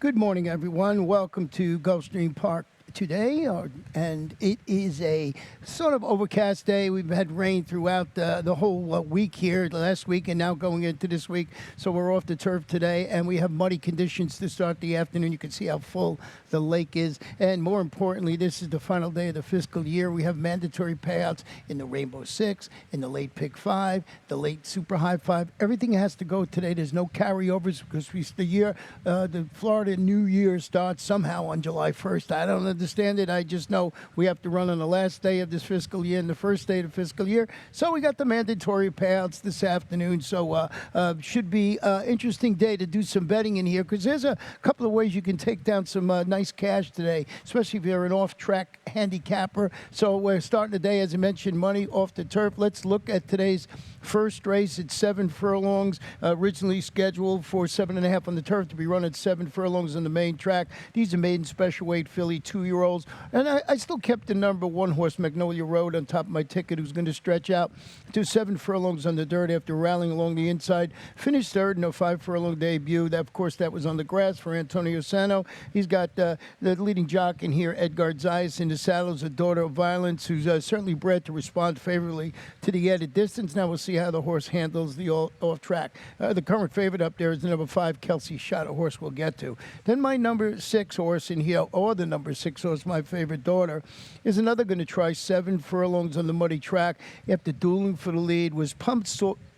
Good morning, everyone. Welcome to Gulfstream Park today, and it is a sort of overcast day. We've had rain throughout the whole week here, last week, and now going into this week. So we're off the turf today, and we have muddy conditions to start the afternoon. You can see how full the lake is, and more importantly, this is the final day of the fiscal year. We have mandatory payouts in the Rainbow Six, in the late Pick Five, the late Super High Five. Everything has to go today. There's no carryovers because the Florida New Year starts somehow on July 1st. I don't understand it. I just know we have to run on the last day of this fiscal year and the first day of the fiscal year. So we got the mandatory payouts this afternoon. So should be an interesting day to do some betting in here because there's a couple of ways you can take down some nice cash today, especially if you're an off-track handicapper. So we're starting the day, as I mentioned, money off the turf. Let's look at today's first race. It's 7 furlongs, originally scheduled for 7.5 on the turf to be run at 7 furlongs on the main track. These are maiden special weight filly 2-year-olds. And I still kept the number one horse, Magnolia Road, on top of my ticket, who's going to stretch out to 7 furlongs on the dirt after rallying along the inside. Finished third in a 5 furlong debut. That, of course, that was on the grass for Antonio Sano. He's got the leading jock in here, Edgar Zayas, in the saddle, is a daughter of violence, who's certainly bred to respond favorably to the added distance. Now we'll see how the horse handles the off track. The current favorite up there is the number 5, Kelsey Shot, a horse we'll get to. Then my number 6 horse in here, or the number 6 horse, my favorite daughter, is another going to try 7 furlongs on the muddy track after dueling for the lead, was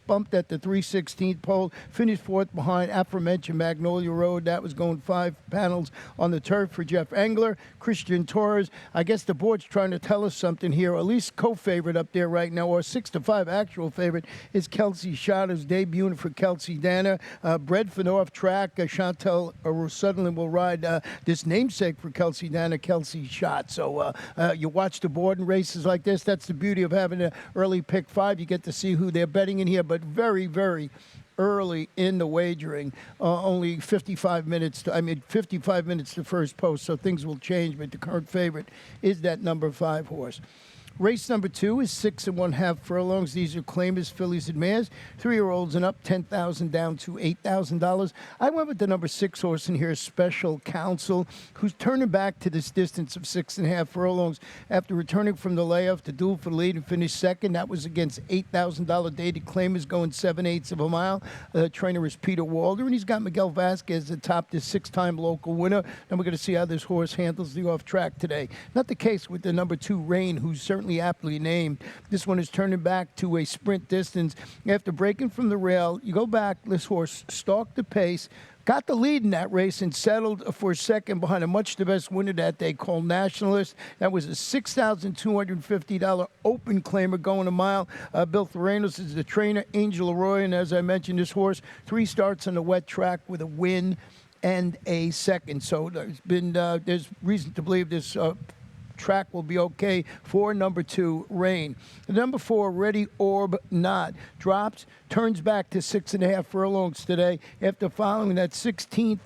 bumped at the 3/16th pole, finished fourth behind aforementioned Magnolia Road. That was going 5 panels on the turf for Jeff Engler. Christian Torres, I guess the board's trying to tell us something here, or at least co-favorite up there right now, or 6-5 actual favorite, is Kelsey Shot, who's debuting for Kelsey Danner. Bred for the off-track, Chantel Sutherland will ride this namesake for Kelsey Danner, Kelsey Shot. So you watch the board in races like this. That's the beauty of having an early pick 5. You get to see who they're betting in here, but very, very early in the wagering, only 55 minutes to first post, so things will change, but the current favorite is that number 5 horse. Race number 2 is 6.5 furlongs. These are claimers, fillies, and mares. 3-year-olds and up, $10,000 down to $8,000. I went with the number 6 horse in here, Special Counsel, who's turning back to this distance of 6.5 furlongs after returning from the layoff to duel for the lead and finish second. That was against $8,000 dated claimers going 7/8 of a mile. The trainer is Peter Walder, and he's got Miguel Vasquez atop this 6-time local winner. And we're going to see how this horse handles the off track today. Not the case with the number 2, Rain, who's certainly aptly named. This one is turning back to a sprint distance after breaking from the rail. You go back, this horse stalked the pace, got the lead in that race, and settled for second behind a much the best winner that day called Nationalist. That was a $6,250 open claimer going a mile. Bill Theranos is the trainer, Angel Arroyo, and as I mentioned, this horse, 3 starts on the wet track with a win and a second. So there's reason to believe this track will be okay for number 2, Rain. The number 4, Ready Orb Not, drops, turns back to 6.5 furlongs today after following that $16,000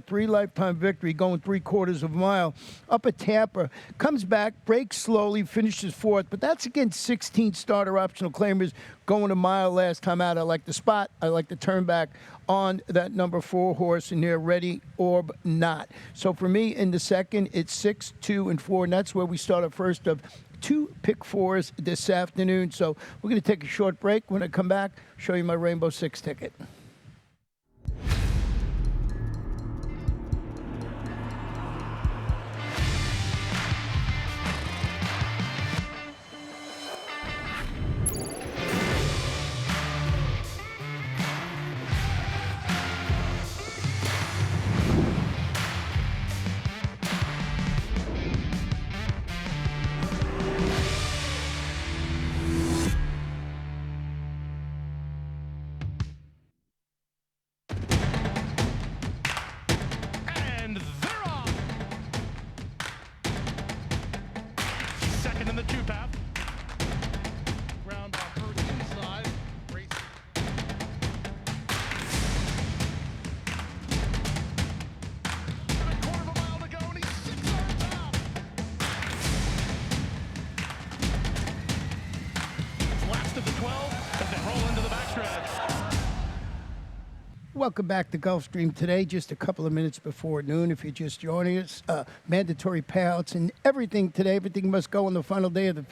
3-lifetime victory going 3/4 of a mile up at Tampa. Comes back, breaks slowly, finishes 4th, but that's against 16 starter optional claimers going a mile last time out. I like the spot. I like the turn back on that number 4 horse in there, Ready Orb Not. So for me in the second, it's 6, 2, and 4, and that's where we start our first of 2 pick 4s this afternoon. So we're going to take a short break. When I come back, show you my Rainbow Six ticket. Welcome back to Gulfstream today. Just a couple of minutes before noon. If you're just joining us, mandatory payouts and everything today. Everything must go on the final day of the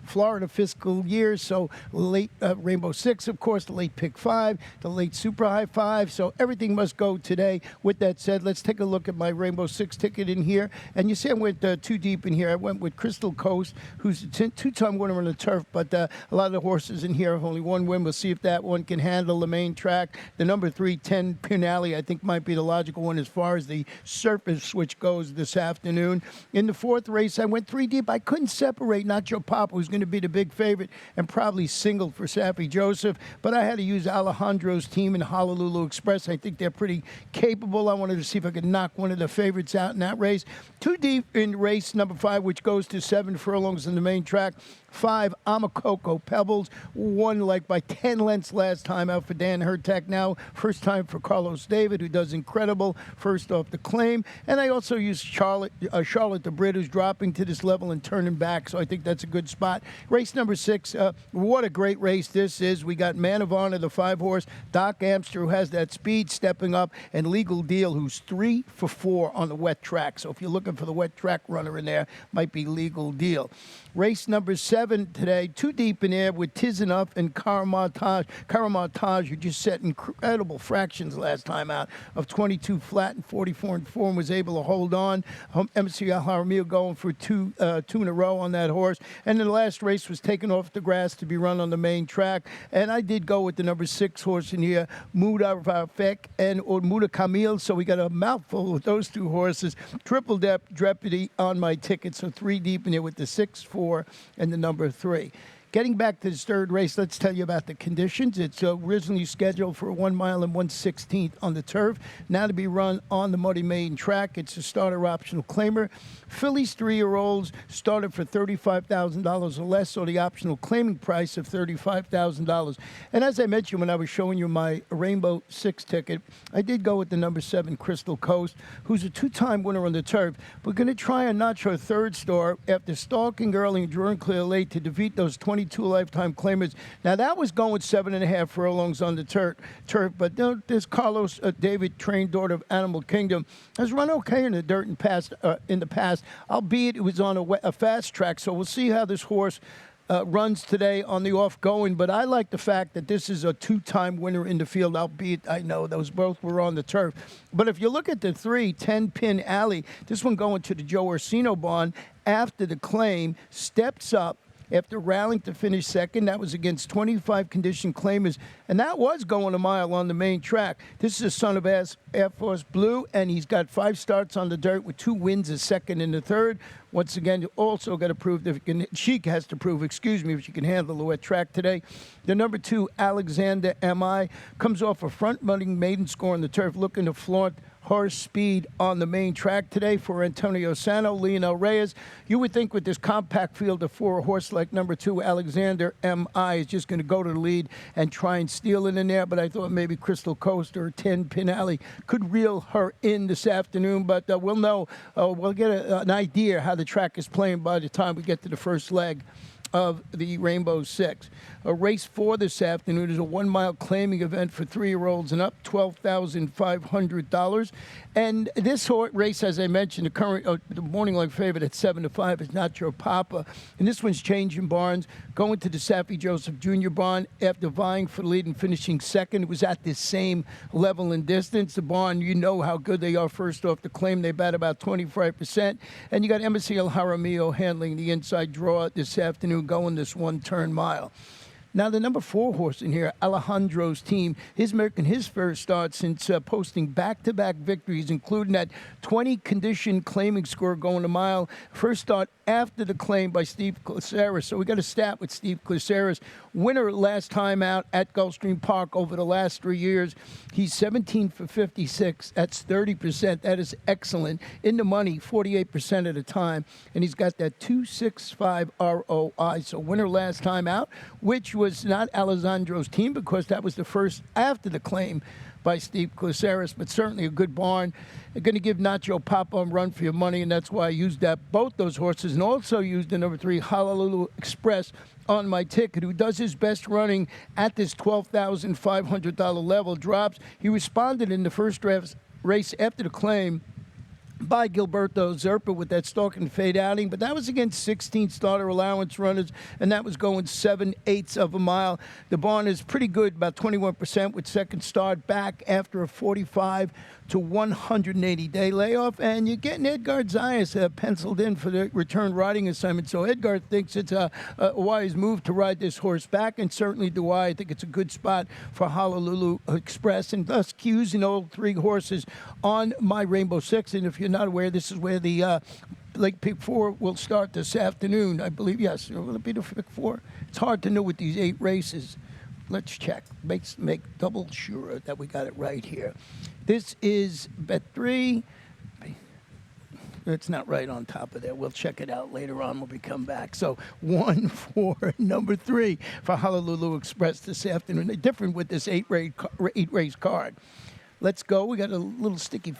Florida fiscal year. So late Rainbow Six, of course, the late Pick 5, the late Super High 5. So everything must go today. With that said, let's take a look at my Rainbow Six ticket in here. And you see I went too deep in here. I went with Crystal Coast, who's a two-time winner on the turf, but a lot of the horses in here have only one win. We'll see if that one can handle the main track. The number 3, 10 Pin Alley, I think might be the logical one as far as the surface switch goes this afternoon. In the fourth race, I went 3 deep. I couldn't separate Nacho Papa, who's going to be the big favorite, and probably singled for Saffie Joseph, but I had to use Alejandro's team in Honolulu Express. I think they're pretty capable. I wanted to see if I could knock one of the favorites out in that race. 2 deep in race number 5, which goes to 7 furlongs in the main track. 5, Amacoco Pebbles, won like by 10 lengths last time out for Dan Hertak. Now, first time for Carlos David, who does incredible first off the claim. And I also used Charlotte the Brit, who's dropping to this level and turning back, so I think that's a good spot. Race number 6, what a great race this is. We got Man of Honor, the 5-horse, Doc Amster, who has that speed, stepping up, and Legal Deal, who's 3 for 4 on the wet track. So if you're looking for the wet track runner in there, might be Legal Deal. Race number 7 today, 2 deep in there with Tiz Enough and Karamartage, who just set incredible fractions last time out of 22 flat and 44 and 4 and was able to hold on. MC Jaramillo going for two in a row on that horse. And then the last race was taken off the grass to be run on the main track. And I did go with the number 6 horse in here, Muda Rafek or Muda Camille. So we got a mouthful with those 2 horses. Triple Deputy on my ticket. So 3 deep in here with the 6, 4, and the number 3. Getting back to this third race, let's tell you about the conditions. It's originally scheduled for 1 mile and 1/16 on the turf. Now to be run on the Muddy Maiden track. It's a starter optional claimer. Fillies 3-year-olds started for $35,000 or less, so the optional claiming price of $35,000. And as I mentioned when I was showing you my Rainbow Six ticket, I did go with the number 7 Crystal Coast, who's a 2-time winner on the turf. We're going to try a notch third star after stalking early and drawing clear late to defeat those 22 lifetime claimers. Now that was going 7.5 furlongs on the turf, but this Carlos David, trained daughter of Animal Kingdom, has run okay in the dirt in the past, albeit it was on a fast track. So we'll see how this horse runs today on the off-going, but I like the fact that this is a 2-time winner in the field, albeit I know those both were on the turf. But if you look at the 3, 10 Pin Alley, this one going to the Joe Orsino barn after the claim, steps up after rallying to finish second. That was against 25 condition claimers, and that was going a mile on the main track. This is a son of Air Force Blue, and he's got 5 starts on the dirt with 2 wins, a second and a third. Once again, you also got to prove that she has to prove, if she can handle the wet track today. The number 2, Alexander M.I., comes off a front-running maiden score on the turf, looking to flaunt horse speed on the main track today for Antonio Sano, Leonel Reyes. You would think with this compact field of 4, a horse like number 2, Alexander M.I., is just going to go to the lead and try and steal it in there, but I thought maybe Crystal Coast or 10 Pin Alley could reel her in this afternoon, but we'll know, we'll get an idea how the track is playing by the time we get to the first leg of the Rainbow Six. Race 4 this afternoon is a 1-mile claiming event for 3-year-olds and up, $12,500. And this race, as I mentioned, the morning leg favorite at 7 to 5 is Nacho Papa. And this one's changing barns, going to the Saffie Joseph Jr. barn after vying for the lead and finishing second. It was at the same level and distance. The barn, you know how good they are first off the claim. They bat about 25%. And you got MC Jaramillo handling the inside draw this afternoon, going this 1-turn mile. Now, the number 4 horse in here, Alejandro's team, he's making his first start since posting back-to-back victories, including that 20 condition claiming score going a mile. First start after the claim by Steve Caceres. So we got a stat with Steve Caceres. Winner last time out at Gulfstream Park over the last 3 years. He's 17 for 56. That's 30%. That is excellent. In the money, 48% of the time. And he's got that 2.65 ROI. So winner last time out, which was not Alessandro's team because that was the first after the claim by Steve Caceres, but certainly a good barn. They're going to give Nacho Papa a run for your money, and that's why I used both those horses, and also used the number 3 Honolulu Express on my ticket, who does his best running at this $12,500 level. Drops. He responded in the first race after the claim by Gilberto Zerpa with that stalk and fade outing, but that was against 16 starter allowance runners, and that was going 7/8 of a mile. The barn is pretty good, about 21%, with second start back after a 45 to 180-day layoff, and you're getting Edgar Zayas penciled in for the return riding assignment. So Edgar thinks it's a wise move to ride this horse back, and certainly do I. I think it's a good spot for Honolulu Express, and thus using all 3 horses on my Rainbow Six. And if you're not aware, this is where the Lake Pick 4 will start this afternoon, I believe. Yes, will it be the Pick 4? It's hard to know with these 8 races. Let's check. Make double sure that we got it right here. This is bet 3. It's not right on top of there. We'll check it out later on when we come back. So 1 for number 3 for Honolulu Express this afternoon. Different with this 8-race card. Let's go. We got a little sticky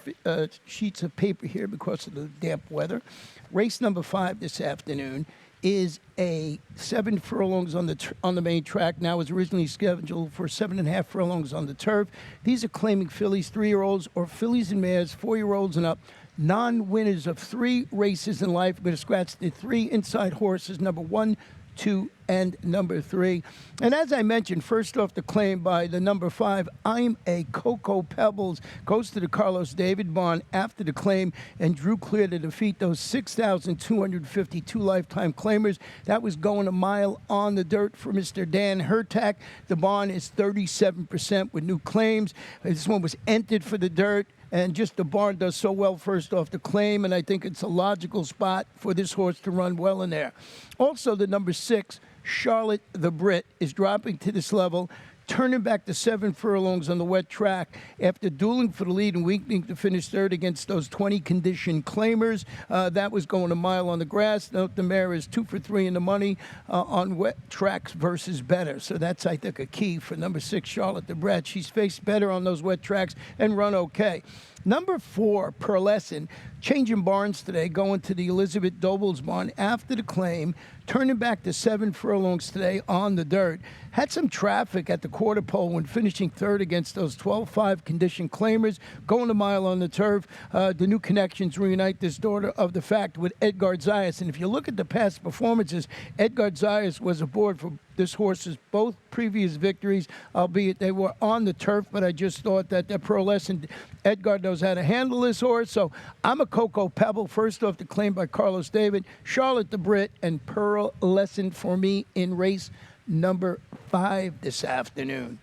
sheets of paper here because of the damp weather. Race number 5 this afternoon is a 7 furlongs on the main track. Now is originally scheduled for 7.5 furlongs on the turf. These are claiming fillies, 3-year-olds, or fillies and mares, 4-year-olds and up. Non-winners of 3 races in life. We're going to scratch the 3 inside horses, number 1, 2, and number 3. And as I mentioned, first off the claim by the number 5, I'm a Cocoa Pebbles, goes to the Carlos David barn after the claim and drew clear to defeat those 6,252 lifetime claimers. That was going a mile on the dirt for Mr. Dan Hertak. The barn is 37% with new claims. This one was entered for the dirt. And just the barn does so well first off the claim, and I think it's a logical spot for this horse to run well in there. Also, the number 6, Charlotte the Brit, is dropping to this level, turning back to 7 furlongs on the wet track after dueling for the lead and weakening to finish third against those 20 condition claimers. That was going a mile on the grass. Note the mare is 2 for 3 in the money on wet tracks versus better. So that's, I think, a key for number 6, Charlotte the Brit. She's faced better on those wet tracks and run okay. Number 4, Pearlescent, changing barns today, going to the Elizabeth Doble's barn after the claim, turning back to 7 furlongs today on the dirt. Had some traffic at the quarter pole when finishing third against those 12-5 condition claimers, going a mile on the turf. The new connections reunite this daughter of the fact with Edgar Zayas. And if you look at the past performances, Edgar Zayas was aboard for this horse's both previous victories, albeit they were on the turf, but I just thought that Pearlescent, Edgar knows how to handle this horse. So I'm a Cocoa Pebble, first off the claim by Carlos David, Charlotte the Brit, and Pearlescent for me in race number 5 this afternoon.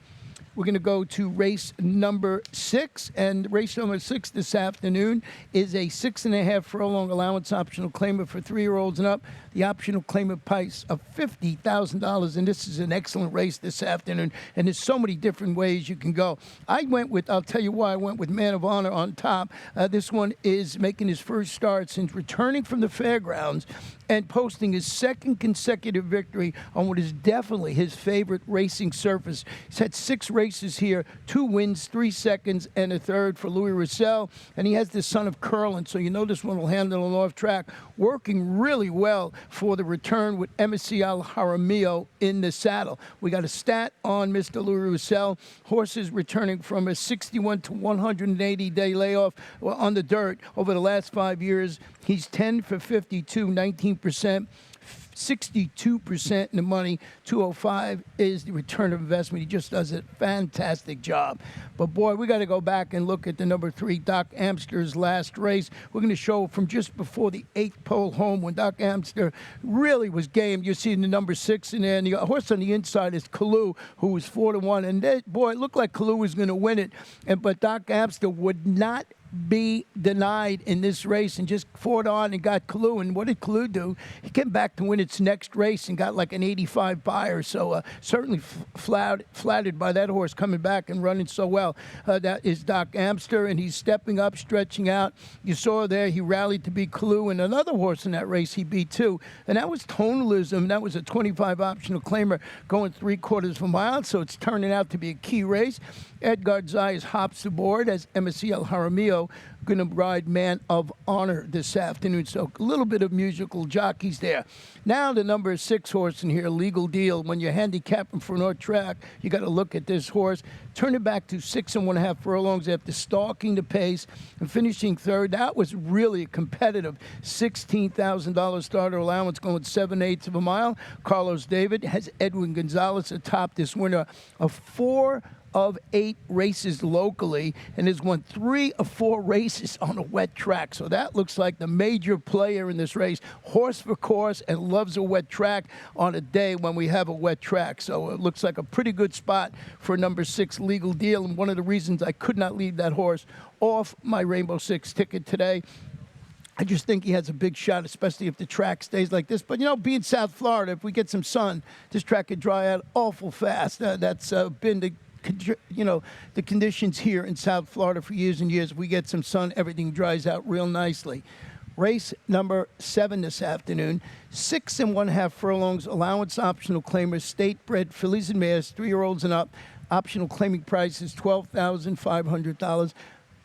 We're going to go to race number 6, and race number 6 this afternoon is a 6.5 furlong allowance optional claimant for 3-year-olds and up. The optional claimant price of $50,000, and this is an excellent race this afternoon, and there's so many different ways you can go. I'll tell you why I went with Man of Honor on top. This one is making his first start since returning from the fairgrounds and posting his 2nd consecutive victory on what is definitely his favorite racing surface. He's had 6 races here, 2 wins, 3 seconds, and a third for Louis Roussel. And he has the son of Curlin, so you know this one will handle an off track. Working really well for the return with Emicial Jaramillo in the saddle. We got a stat on Mr. Louis Roussel. Horses returning from a 61 to 180-day layoff on the dirt over the last 5 years. He's 10 for 52, 19%. 62% in the money. 205 is the return of investment. He just does a fantastic job. But boy, we got to go back and look at the number 3, Doc Amster's last race. We're going to show from just before the 8th pole home when Doc Amster really was game. You see the number 6 in there, and the horse on the inside is Kalu, who was 4-1. And boy, it looked like Kalu was going to win it. But Doc Amster would not be denied in this race and just fought on and got Clue. And what did Clue do? He came back to win its next race and got like an 85 buyer. So certainly flattered by that horse coming back and running so well. That is Doc Amster, and he's stepping up, stretching out. You saw there he rallied to beat Clue, and another horse in that race he beat too. And that was Tonalism. That was a 25 optional claimer going 3/4 of a mile. So it's turning out to be a key race. Edgar Zayas hops aboard as MSCL Jaramillo going to ride Man of Honor this afternoon. So a little bit of musical jockeys there. Now the number 6 horse in here, Legal Deal. When you're handicapping for North Track, you got to look at this horse. Turn it back to 6 1/2 furlongs after stalking the pace and finishing third. That was really a competitive $16,000 starter allowance going 7/8 of a mile. Carlos David has Edwin Gonzalez atop this winner of 4 of 8 races locally and has won 3 of 4 races on a wet track. So that looks like the major player in this race, horse for course, and loves a wet track on a day when we have a wet track. So it looks like a pretty good spot for number 6 Legal Deal, and one of the reasons I could not leave that horse off my Rainbow Six ticket today. I just think he has a big shot, especially if the track stays like this. But, you know, being South Florida, if we get some sun, this track could dry out awful fast. That's been the conditions here in South Florida for years and years. If we get some sun, everything dries out real nicely. Race number 7 this afternoon, 6 1/2 furlongs, allowance optional claimers, state-bred fillies and mares, 3-year-olds and up. Optional claiming price is $12,500.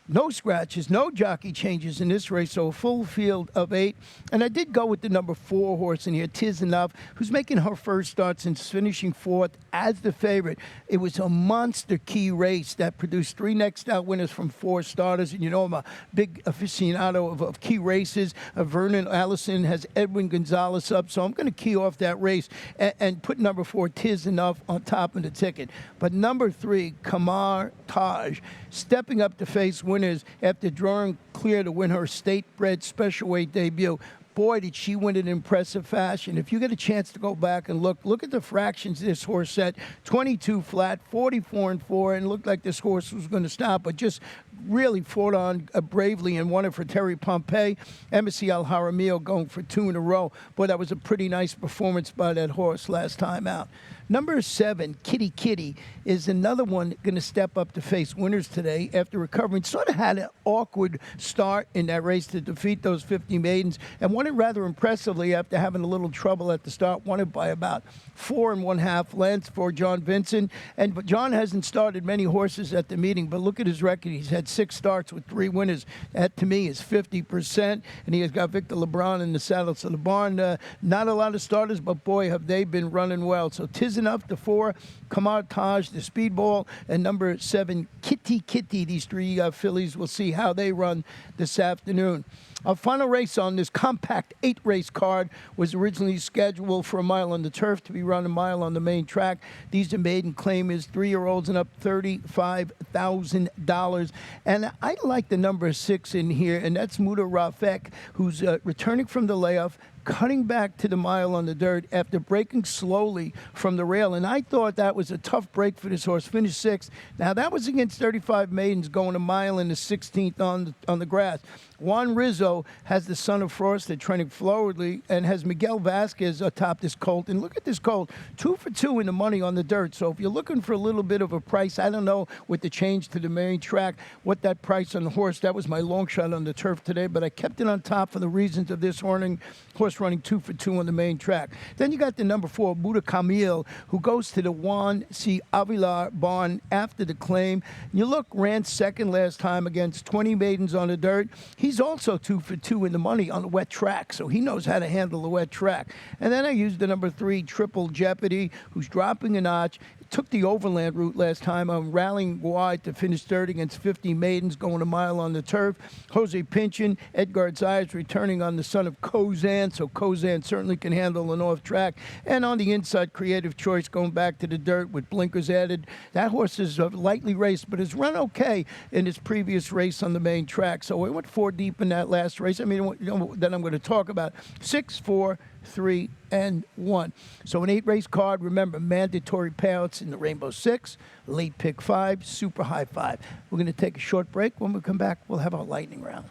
No scratches, no jockey changes in this race, so a full field of 8. And I did go with the number 4 horse in here, Tiz Enough, who's making her first start since finishing 4th as the favorite. It was a monster key race that produced 3 next out winners from 4 starters. And you know I'm a big aficionado of key races. Vernon Allison has Edwin Gonzalez up, so I'm going to key off that race and put number 4, Tiz Enough, on top of the ticket. But number 3, Kamar Taj, stepping up to face winners after drawing clear to win her state-bred special weight debut. Boy, did she win in impressive fashion. If you get a chance to go back and look at the fractions this horse set. 22 flat, 44 4, and looked like this horse was going to stop, but just really fought on bravely and won it for Terry Pompey. MSCL Jaramillo going for 2 in a row. Boy, that was a pretty nice performance by that horse last time out. Number 7, Kitty Kitty, is another one going to step up to face winners today after recovering. Sort of had an awkward start in that race to defeat those 50 maidens and won it rather impressively after having a little trouble at the start. Won it by about 4 1/2 lengths for John Vincent. But John hasn't started many horses at the meeting, but look at his record. He's had 6 starts with 3 winners. That, to me, is 50%. And he has got Victor LeBron in the saddle. So the barn, not a lot of starters, but boy, have they been running well. So Tiz Enough, the 4, Kamar Taj, the Speedball, and number 7, Kitty Kitty. These 3 fillies, we'll see how they run this afternoon. Our final race on this compact 8-race card was originally scheduled for a mile on the turf to be run a mile on the main track. These are maiden claim is 3-year-olds and up, $35,000. And I like the number 6 in here, and that's Muda Rafek, who's returning from the layoff, cutting back to the mile on the dirt after breaking slowly from the rail. And I thought that was a tough break for this horse. Finished 6th. Now, that was against 35 maidens going a mile in the 16th on the grass. Juan Rizzo has the Son of Frost. They're training forwardly and has Miguel Vasquez atop this colt. And look at this colt, 2 for 2 in the money on the dirt. So if you're looking for a little bit of a price, I don't know with the change to the main track, what that price on the horse, that was my long shot on the turf today, but I kept it on top for the reasons of this horse running 2 for 2 on the main track. Then you got the number 4, Buda Camille, who goes to the Juan C. Avilar barn after the claim. You look, ran 2nd last time against 20 maidens on the dirt. He's also 2 for 2 in the money on the wet track, so he knows how to handle the wet track. And then I used the number 3, Triple Jeopardy, who's dropping a notch. Took the overland route last time. I'm rallying wide to finish 3rd against 50 maidens going a mile on the turf. Jose Pinchin, Edgar Zayas returning on the Son of Kozan, so Kozan certainly can handle the north track. And on the inside, Creative Choice going back to the dirt with blinkers added. That horse is lightly raced, but has run okay in his previous race on the main track. So we went 4 deep in that last race. I mean, that I'm going to talk about. 6, 4, 3, and 1. So an 8-race card. Remember, mandatory payouts in the Rainbow Six, Late Pick 5, Super High 5. We're going to take a short break. When we come back, we'll have our lightning round.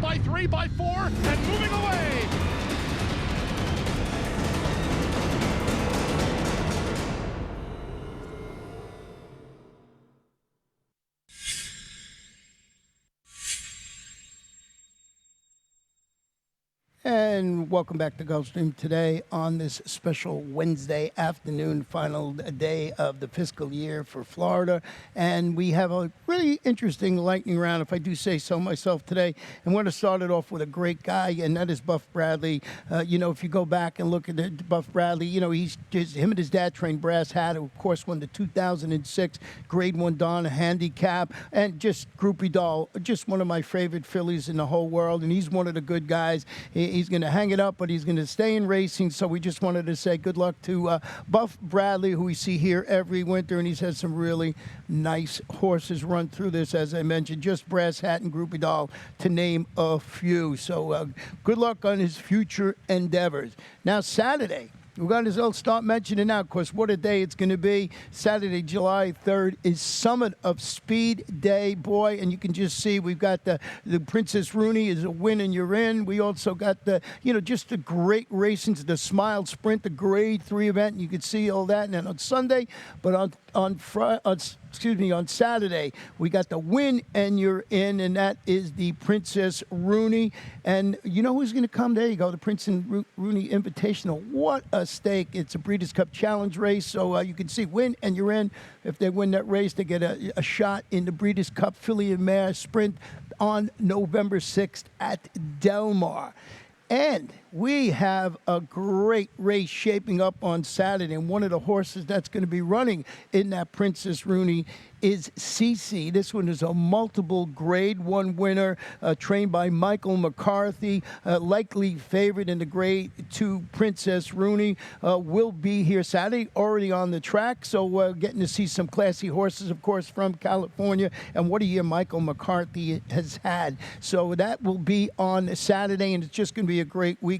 By 3, by 4, and moving away. And welcome back to Gulfstream today on this special Wednesday afternoon, final day of the fiscal year for Florida. And we have a really interesting lightning round, if I do say so myself today. And we're going to start it off with a great guy, and that is Buff Bradley. If you go back and look at Buff Bradley, him and his dad trained Brass Hat, who of course won the 2006 Grade 1 Don Handicap, and just Groupie Doll, just one of my favorite fillies in the whole world. And he's one of the good guys. He's going to hang it up, but he's going to stay in racing. So we just wanted to say good luck to Buff Bradley, who we see here every winter, and he's had some really nice horses run through this, as I mentioned, just Brass Hat and Groupie Doll, to name a few. So good luck on his future endeavors. Now, Saturday, we got to start mentioning now, of course, what a day it's going to be. Saturday, July 3rd is Summit of Speed Day, boy, and you can just see we've got the Princess Rooney is a win and you're in. We also got just the great racings, the Smile Sprint, the Grade 3 event, and you can see all that. And then on Sunday, but on Saturday, we got the win and you're in, and that is the Princess Rooney. And you know who's going to come? There you go, the Princess Rooney Invitational. What a stake. It's a Breeders' Cup Challenge race, so you can see win and you're in. If they win that race, they get a shot in the Breeders' Cup Filly and Mare Sprint on November 6th at Del Mar. And we have a great race shaping up on Saturday, and one of the horses that's going to be running in that Princess Rooney is CC. This one is a multiple Grade 1 winner, trained by Michael McCarthy, likely favorite in the Grade 2 Princess Rooney. Will be here Saturday, already on the track, so we're getting to see some classy horses, of course, from California, and what a year Michael McCarthy has had. So that will be on Saturday, and it's just going to be a great weekend.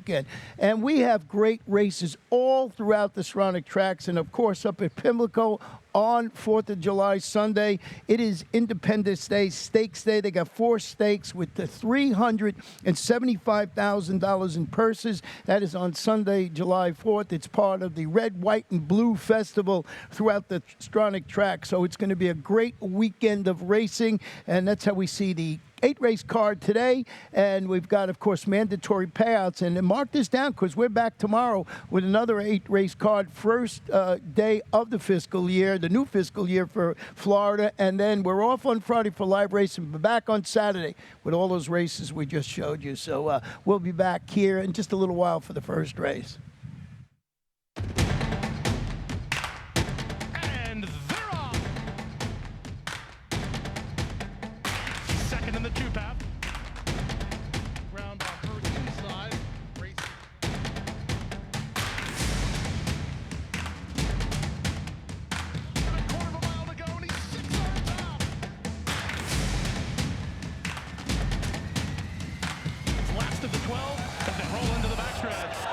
And we have great races all throughout the surrounding tracks, and of course up at Pimlico on 4th of July Sunday. It is Independence Day, Stakes Day. They got 4 stakes with the $375,000 in purses. That is on Sunday, July 4th. It's part of the Red, White, and Blue Festival throughout the Stronach track. So it's going to be a great weekend of racing, and that's how we see the 8-race card today, and we've got, of course, mandatory payouts. And mark this down, because we're back tomorrow with another 8-race card, first day of the fiscal year, the new fiscal year for Florida, and then we're off on Friday for live racing, but back on Saturday with all those races we just showed you. So we'll be back here in just a little while for the first race. And they're off. Second in the 2-path. Round off first inside. Race. A quarter of a mile to go, and he's 6 yards out. Last of the 12 as they roll into the backstretch.